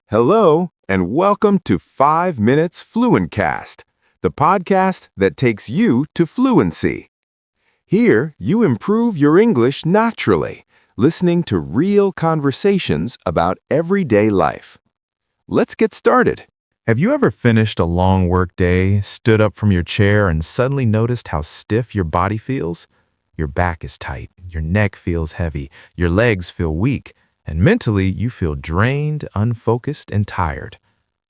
Hello, and welcome to 5 Minutes Fluentcast, the podcast that takes you to fluency. Here, you improve your English naturally, listening to real conversations about everyday life. Let's get started. Have you ever finished a long work day, stood up from your chair, and suddenly noticed how stiff your body feels? Your back is tight, your neck feels heavy, your legs feel weak, and mentally you feel drained, unfocused, and tired.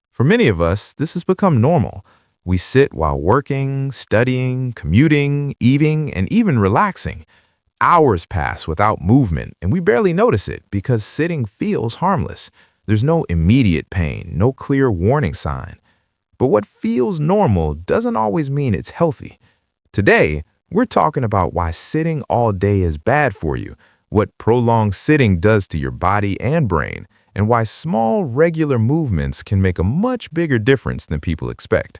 For many of us, this has become normal. We sit while working, studying, commuting, eating, and even relaxing. Hours pass without movement, and we barely notice it because sitting feels harmless. There's no immediate pain, no clear warning sign. But what feels normal doesn't always mean it's healthy. Today, we're talking about why sitting all day is bad for you, what prolonged sitting does to your body and brain, and why small, regular movements can make a much bigger difference than people expect.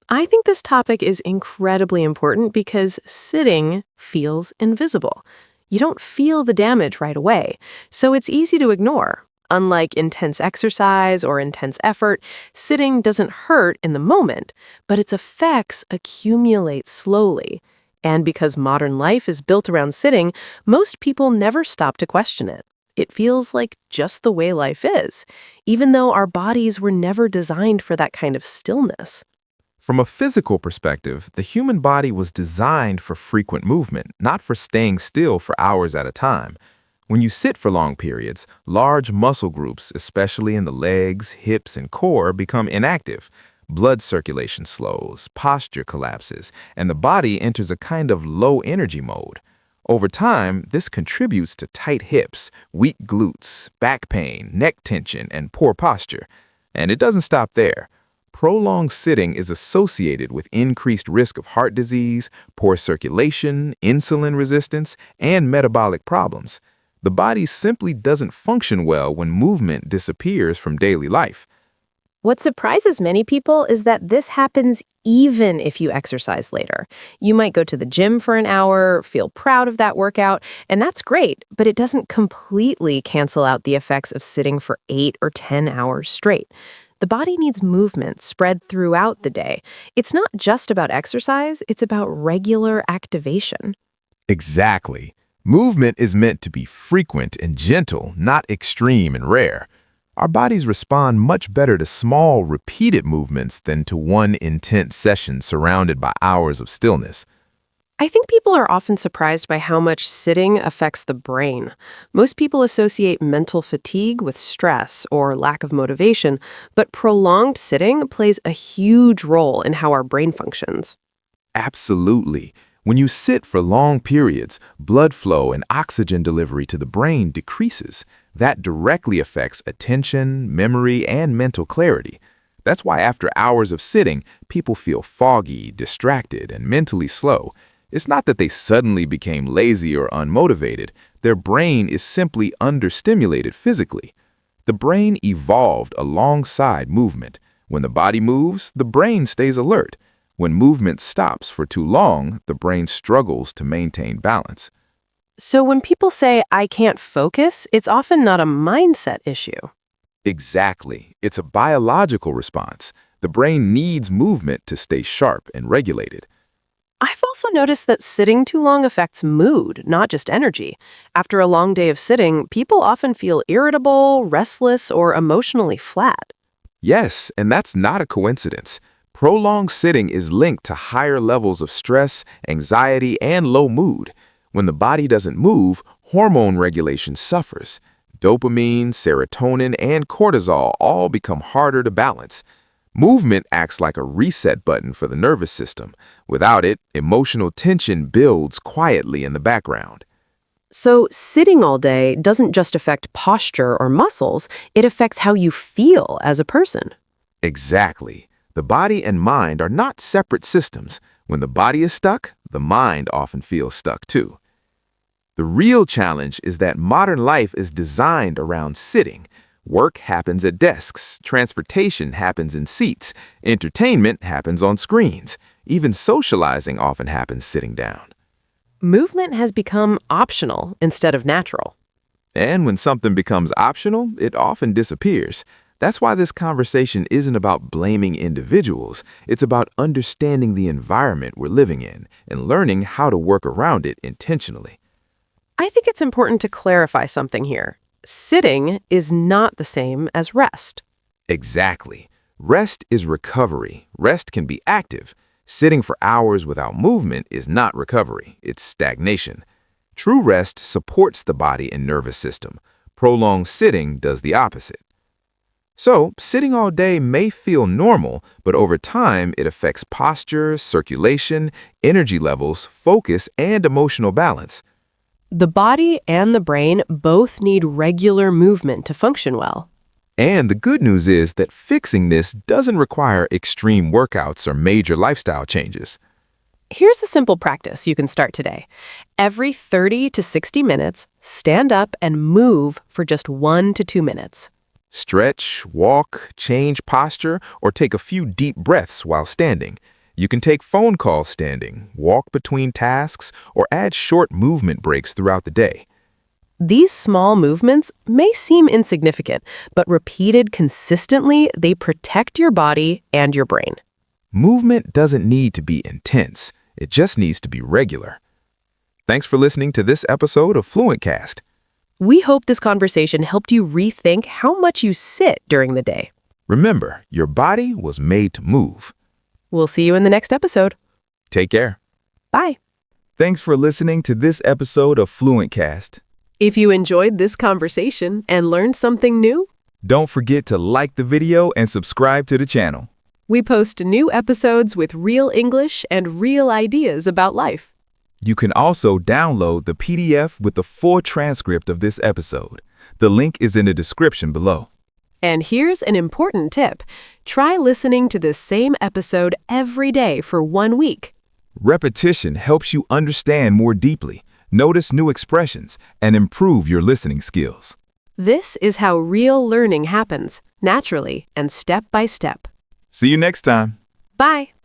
I think this topic is incredibly important because sitting feels invisible. You don't feel the damage right away, so it's easy to ignore. Unlike intense exercise or intense effort, sitting doesn't hurt in the moment, but its effects accumulate slowly. And because modern life is built around sitting, most people never stop to question it. It feels like just the way life is, even though our bodies were never designed for that kind of stillness. From a physical perspective, the human body was designed for frequent movement, not for staying still for hours at a time. When you sit for long periods, large muscle groups, especially in the legs, hips, and core, become inactive. Blood circulation slows, posture collapses, and the body enters a kind of low-energy mode. Over time, this contributes to tight hips, weak glutes, back pain, neck tension, and poor posture. And it doesn't stop there. Prolonged sitting is associated with increased risk of heart disease, poor circulation, insulin resistance, and metabolic problems. The body simply doesn't function well when movement disappears from daily life. What surprises many people is that this happens even if you exercise later. You might go to the gym for an hour, feel proud of that workout, and that's great, but it doesn't completely cancel out the effects of sitting for 8 or 10 hours straight. The body needs movement spread throughout the day. It's not just about exercise, it's about regular activation. Exactly. Movement is meant to be frequent and gentle, not extreme and rare. Our bodies respond much better to small, repeated movements than to one intense session surrounded by hours of stillness. I think people are often surprised by how much sitting affects the brain. Most people associate mental fatigue with stress or lack of motivation, but prolonged sitting plays a huge role in how our brain functions. Absolutely. When you sit for long periods, blood flow and oxygen delivery to the brain decreases. That directly affects attention, memory, and mental clarity. That's why after hours of sitting, people feel foggy, distracted, and mentally slow. It's not that they suddenly became lazy or unmotivated. Their brain is simply understimulated physically. The brain evolved alongside movement. When the body moves, the brain stays alert. When movement stops for too long, the brain struggles to maintain balance. So when people say, I can't focus, it's often not a mindset issue. Exactly. It's a biological response. The brain needs movement to stay sharp and regulated. I've also noticed that sitting too long affects mood, not just energy. After a long day of sitting, people often feel irritable, restless, or emotionally flat. Yes, and that's not a coincidence. Prolonged sitting is linked to higher levels of stress, anxiety, and low mood. When the body doesn't move, hormone regulation suffers. Dopamine, serotonin, and cortisol all become harder to balance. Movement acts like a reset button for the nervous system. Without it, emotional tension builds quietly in the background. So sitting all day doesn't just affect posture or muscles, it affects how you feel as a person. Exactly. The body and mind are not separate systems. When the body is stuck, the mind often feels stuck too. The real challenge is that modern life is designed around sitting. Work happens at desks, transportation happens in seats, entertainment happens on screens. Even socializing often happens sitting down. Movement has become optional instead of natural. And when something becomes optional, it often disappears. That's why this conversation isn't about blaming individuals. It's about understanding the environment we're living in and learning how to work around it intentionally. I think it's important to clarify something here. Sitting is not the same as rest. Exactly. Rest is recovery. Rest can be active. Sitting for hours without movement is not recovery. It's stagnation. True rest supports the body and nervous system. Prolonged sitting does the opposite. So, sitting all day may feel normal, but over time it affects posture, circulation, energy levels, focus, and emotional balance. The body and the brain both need regular movement to function well. And the good news is that fixing this doesn't require extreme workouts or major lifestyle changes. Here's a simple practice you can start today. Every 30 to 60 minutes, stand up and move for just 1 to 2 minutes. Stretch, walk, change posture, or take a few deep breaths while standing. You can take phone calls standing, walk between tasks, or add short movement breaks throughout the day. These small movements may seem insignificant, but repeated consistently, they protect your body and your brain. Movement doesn't need to be intense. It just needs to be regular. Thanks for listening to this episode of Fluentcast. We hope this conversation helped you rethink how much you sit during the day. Remember, your body was made to move. We'll see you in the next episode. Take care. Bye. Thanks for listening to this episode of Fluentcast. If you enjoyed this conversation and learned something new, Don't forget to like the video and subscribe to the channel. we post new episodes with real English and real ideas about life. You can also download the PDF with the full transcript of this episode. The link is in the description below. And here's an important tip. Try listening to this same episode every day for 1 week. Repetition helps you understand more deeply, notice new expressions, and improve your listening skills. This is how real learning happens, naturally and step by step. See you next time. Bye.